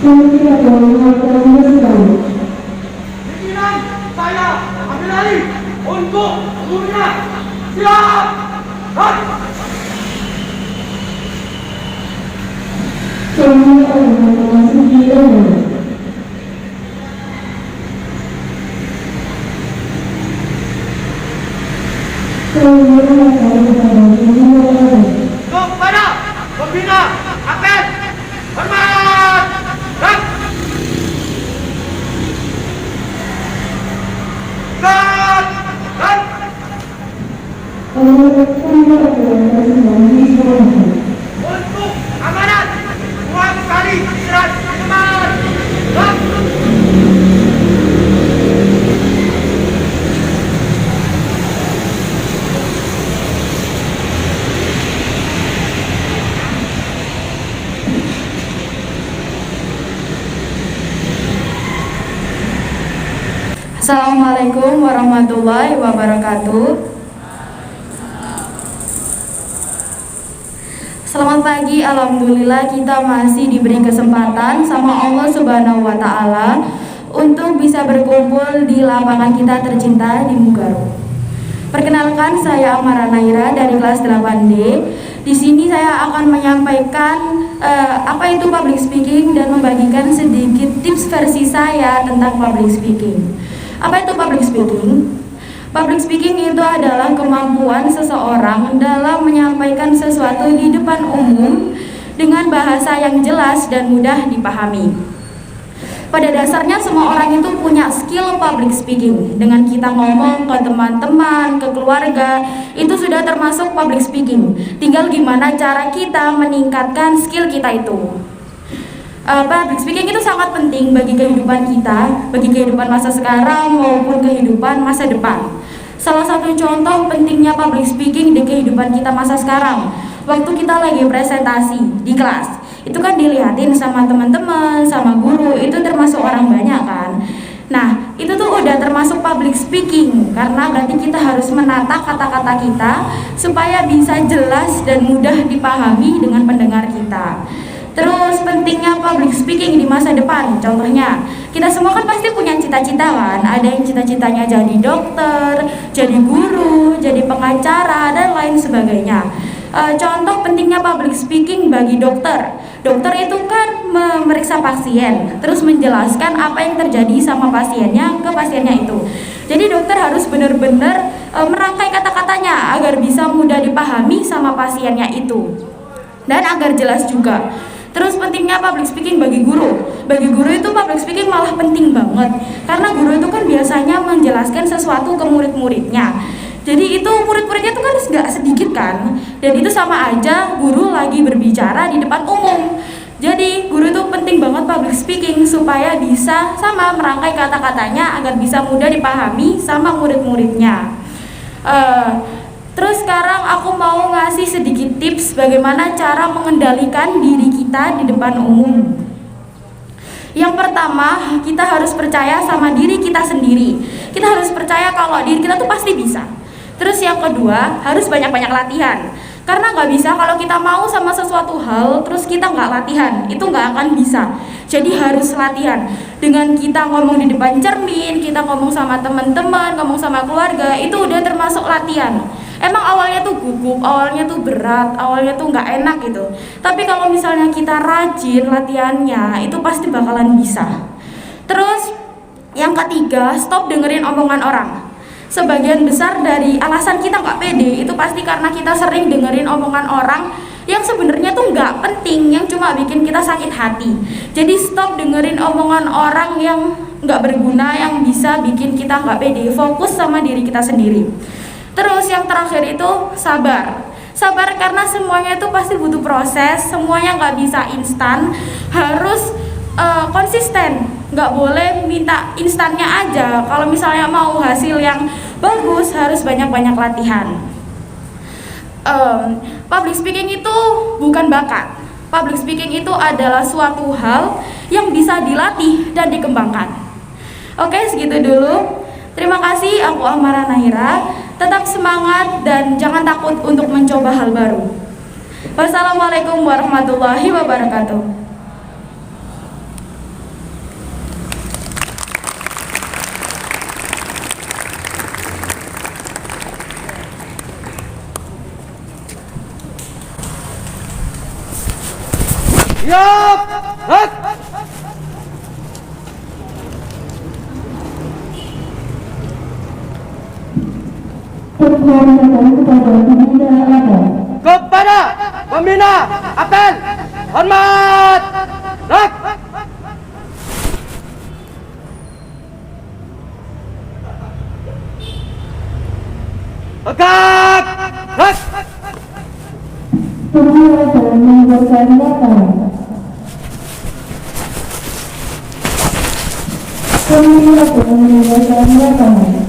Pimpinan, saya ambil alih untuk seluruhnya. Siap! Hot! Kepada pembina APN, hormat! Dan untuk amanat uang kali istirahat teman. Assalamualaikum warahmatullahi wabarakatuh. Selamat pagi, alhamdulillah kita masih diberi kesempatan sama Allah Subhanahu wa taala untuk bisa berkumpul di lapangan kita tercinta di Mugaru. Perkenalkan, saya Amara Naira dari kelas 8D. Di sini saya akan menyampaikan apa itu public speaking dan membagikan sedikit tips versi saya tentang public speaking. Apa itu public speaking? Public speaking itu adalah kemampuan seseorang dalam menyampaikan sesuatu di depan umum dengan bahasa yang jelas dan mudah dipahami. Pada dasarnya semua orang itu punya skill public speaking. Dengan kita ngomong ke teman-teman, ke keluarga, itu sudah termasuk public speaking. Tinggal gimana cara kita meningkatkan skill kita itu. Public speaking itu sangat penting bagi kehidupan kita, bagi kehidupan masa sekarang maupun kehidupan masa depan. Salah satu contoh pentingnya public speaking di kehidupan kita masa sekarang, waktu kita lagi presentasi di kelas, itu kan dilihatin sama teman-teman, sama guru, itu termasuk orang banyak kan. Nah, itu tuh udah termasuk public speaking, karena berarti kita harus menata kata-kata kita supaya bisa jelas dan mudah dipahami dengan pendengar kita. Terus pentingnya public speaking di masa depan, contohnya kita semua kan pasti punya cita-cita kan. Ada yang cita-citanya jadi dokter, jadi guru, jadi pengacara, dan lain sebagainya. Contoh pentingnya public speaking bagi dokter. Dokter itu kan memeriksa pasien, terus menjelaskan apa yang terjadi sama pasiennya ke pasiennya itu. Jadi dokter harus benar-benar merangkai kata-katanya agar bisa mudah dipahami sama pasiennya itu, dan agar jelas juga. Terus pentingnya public speaking bagi guru. Bagi guru itu public speaking malah penting banget, karena guru itu kan biasanya menjelaskan sesuatu ke murid-muridnya. Jadi itu murid-muridnya itu kan gak sedikit kan, dan itu sama aja guru lagi berbicara di depan umum. Jadi guru itu penting banget public speaking supaya bisa sama merangkai kata-katanya agar bisa mudah dipahami sama murid-muridnya. Terus sekarang aku mau ngasih sedikit tips bagaimana cara mengendalikan diri kita di depan umum. Yang pertama, kita harus percaya sama diri kita sendiri. Kita harus percaya kalau diri kita tuh pasti bisa. Terus yang kedua, harus banyak-banyak latihan. Karena nggak bisa kalau kita mau sama sesuatu hal, terus kita nggak latihan, itu nggak akan bisa. Jadi harus latihan. Dengan kita ngomong di depan cermin, kita ngomong sama teman-teman, ngomong sama keluarga, itu udah termasuk latihan. Emang awalnya tuh gugup, awalnya tuh berat, awalnya tuh nggak enak gitu. Tapi kalau misalnya kita rajin latihannya, itu pasti bakalan bisa. Terus yang ketiga, stop dengerin omongan orang. Sebagian besar dari alasan kita nggak pede itu pasti karena kita sering dengerin omongan orang yang sebenarnya tuh nggak penting, yang cuma bikin kita sakit hati. Jadi stop dengerin omongan orang yang nggak berguna, yang bisa bikin kita nggak pede. Fokus sama diri kita sendiri. Terus yang terakhir itu sabar. Sabar karena semuanya itu pasti butuh proses, semuanya nggak bisa instan, harus konsisten. Nggak boleh minta instannya aja. Kalau misalnya mau hasil yang bagus harus banyak-banyak latihan. Public speaking itu bukan bakat. Public speaking itu adalah suatu hal yang bisa dilatih dan dikembangkan. Oke, segitu dulu. Terima kasih, aku Amara Naira. Tetap semangat dan jangan takut untuk mencoba hal baru. Wassalamualaikum warahmatullahi wabarakatuh. Siap! Gerak! Kepada pembina apel, hormat! Gerak! Tegak! Gerak! Pemilihan meninggalkan lapangan.